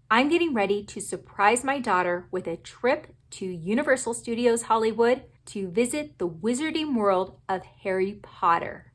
I'm getting ready to surprise my daughter with a trip to Universal Studios Hollywood to visit the wizarding world of Harry Potter.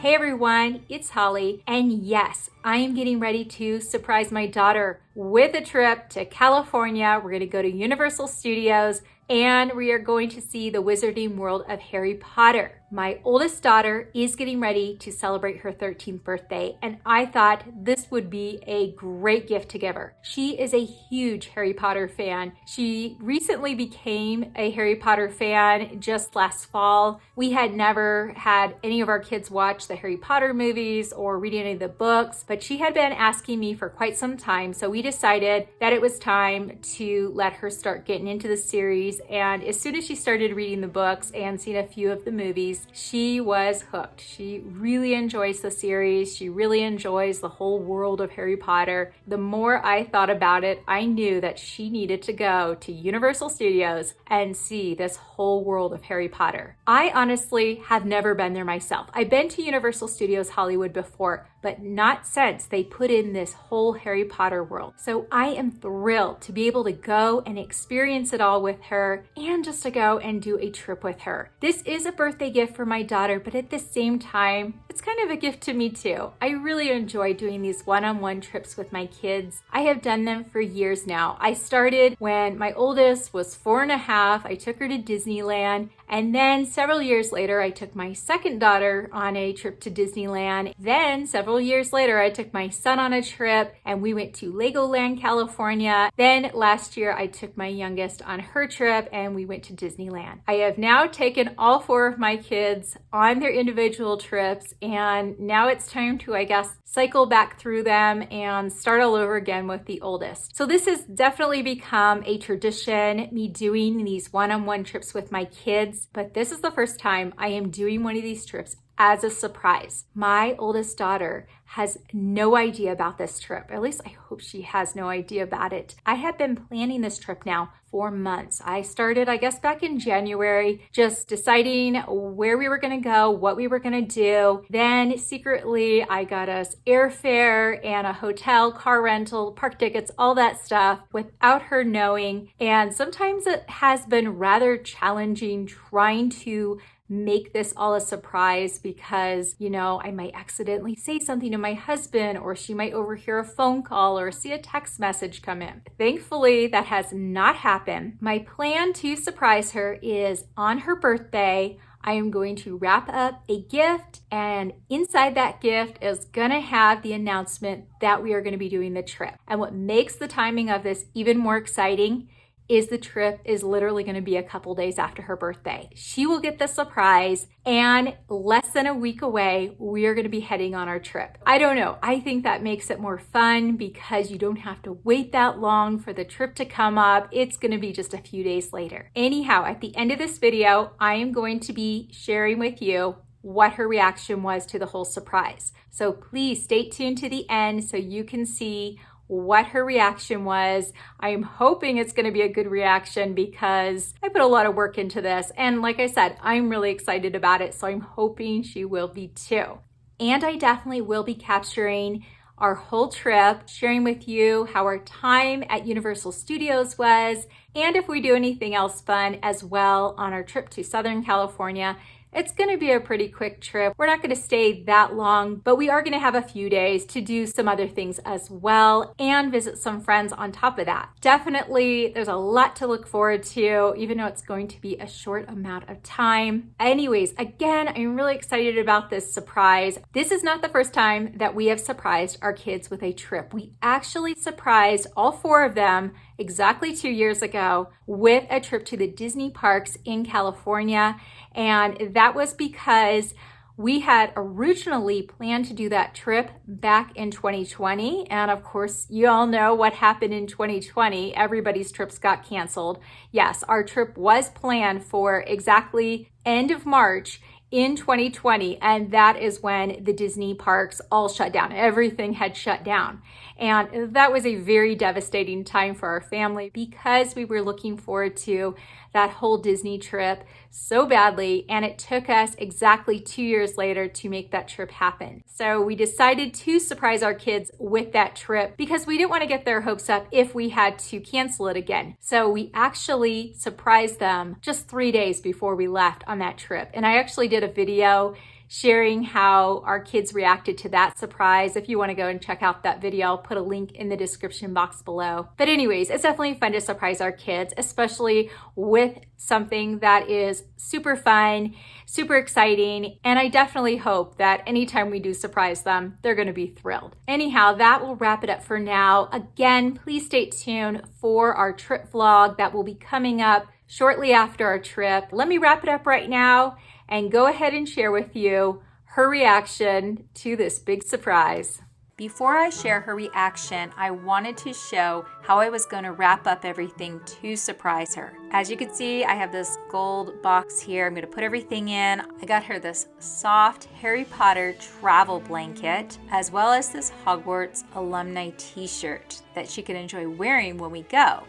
Hey everyone, it's Holly, and yes, I am getting ready to surprise my daughter with a trip to California. We're going to go to Universal Studios and we are going to see the wizarding world of Harry Potter. My oldest daughter is getting ready to celebrate her 13th birthday, and I thought this would be a great gift to give her. She is a huge Harry Potter fan. She recently became a Harry Potter fan just last fall. We had never had any of our kids watch the Harry Potter movies or read any of the books, but she had been asking me for quite some time, so we decided that it was time to let her start getting into the series. And as soon as she started reading the books and seeing a few of the movies, she was hooked. She really enjoys the series. She really enjoys the whole world of Harry Potter. The more I thought about it, I knew that she needed to go to Universal Studios and see this whole world of Harry Potter. I honestly have never been there myself. I've been to Universal Studios Hollywood before, but not since they put in this whole Harry Potter world. So I am thrilled to be able to go and experience it all with her and just to go and do a trip with her. This is a birthday gift for my daughter, but at the same time, it's kind of a gift to me too. I really enjoy doing these one-on-one trips with my kids. I have done them for years now. I started when my oldest was 4.5. I took her to Disneyland. And then several years later, I took my second daughter on a trip to Disneyland. Then several years later, I took my son on a trip and we went to Legoland, California. Then last year, I took my youngest on her trip and we went to Disneyland. I have now taken all 4 of my kids on their individual trips, and now it's time to, I guess, cycle back through them and start all over again with the oldest. So this has definitely become a tradition, me doing these one-on-one trips with my kids, but this is the first time I am doing one of these trips as a surprise. My oldest daughter has no idea about this trip. At least I hope she has no idea about it. I have been planning this trip now for months. I started, I guess, back in January, just deciding where we were going to go, what we were going to do. Then secretly, I got us airfare and a hotel, car rental, park tickets, all that stuff without her knowing. And sometimes it has been rather challenging trying to make this all a surprise because, I might accidentally say something to my husband, or she might overhear a phone call or see a text message come in. Thankfully, that has not happened. My plan to surprise her is on her birthday, I am going to wrap up a gift, and inside that gift is gonna have the announcement that we are gonna be doing the trip. And what makes the timing of this even more exciting is the trip is literally going to be a couple days after her birthday. She will get the surprise, and less than a week away, we are going to be heading on our trip. I don't know. I think that makes it more fun because you don't have to wait that long for the trip to come up. It's going to be just a few days later. Anyhow, at the end of this video, I am going to be sharing with you what her reaction was to the whole surprise. So please stay tuned to the end so you can see what her reaction was. I am hoping it's going to be a good reaction because I put a lot of work into this. And like I said, I'm really excited about it. So I'm hoping she will be too. And I definitely will be capturing our whole trip, sharing with you how our time at Universal Studios was, and if we do anything else fun as well on our trip to Southern California. It's going to be a pretty quick trip. We're not going to stay that long, but we are going to have a few days to do some other things as well and visit some friends on top of that. Definitely, there's a lot to look forward to, even though it's going to be a short amount of time. Anyways, again, I'm really excited about this surprise. This is not the first time that we have surprised our kids with a trip. We actually surprised all 4 of them exactly 2 years ago with a trip to the Disney parks in California. And that was because we had originally planned to do that trip back in 2020. And of course, you all know what happened in 2020. Everybody's trips got canceled. Yes, our trip was planned for exactly end of March in 2020, and that is when the Disney parks all shut down. Everything had shut down. And that was a very devastating time for our family because we were looking forward to that whole Disney trip so badly, and it took us exactly 2 years later to make that trip happen. So we decided to surprise our kids with that trip because we didn't want to get their hopes up if we had to cancel it again. So we actually surprised them just 3 days before we left on that trip. And I actually did a video sharing how our kids reacted to that surprise. If you want to go and check out that video, I'll put a link in the description box below. But anyways, it's definitely fun to surprise our kids, especially with something that is super fun, super exciting, and I definitely hope that anytime we do surprise them, they're going to be thrilled. Anyhow, that will wrap it up for now. Again, please stay tuned for our trip vlog that will be coming up shortly after our trip. Let me wrap it up right now and go ahead and share with you her reaction to this big surprise. Before I share her reaction, I wanted to show how I was going to wrap up everything to surprise her. As you can see, I have this gold box here. I'm going to put everything in. I got her this soft Harry Potter travel blanket, as well as this Hogwarts alumni t-shirt that she can enjoy wearing when we go.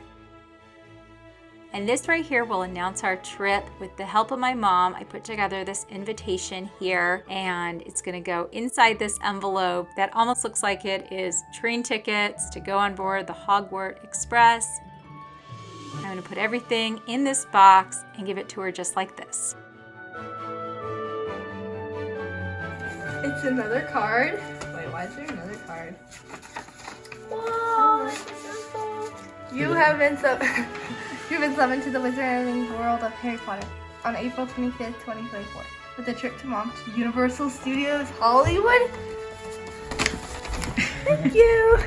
And this right here will announce our trip. With the help of my mom, I put together this invitation here, and it's gonna go inside this envelope that almost looks like it is train tickets to go on board the Hogwarts Express. I'm gonna put everything in this box and give it to her just like this. It's another card. Wait, why is there another card? Whoa, it's so You have been You've been summoned to the wizarding world of Harry Potter on April 25th, 2024, with a trip to Mom to Universal Studios Hollywood. Thank you.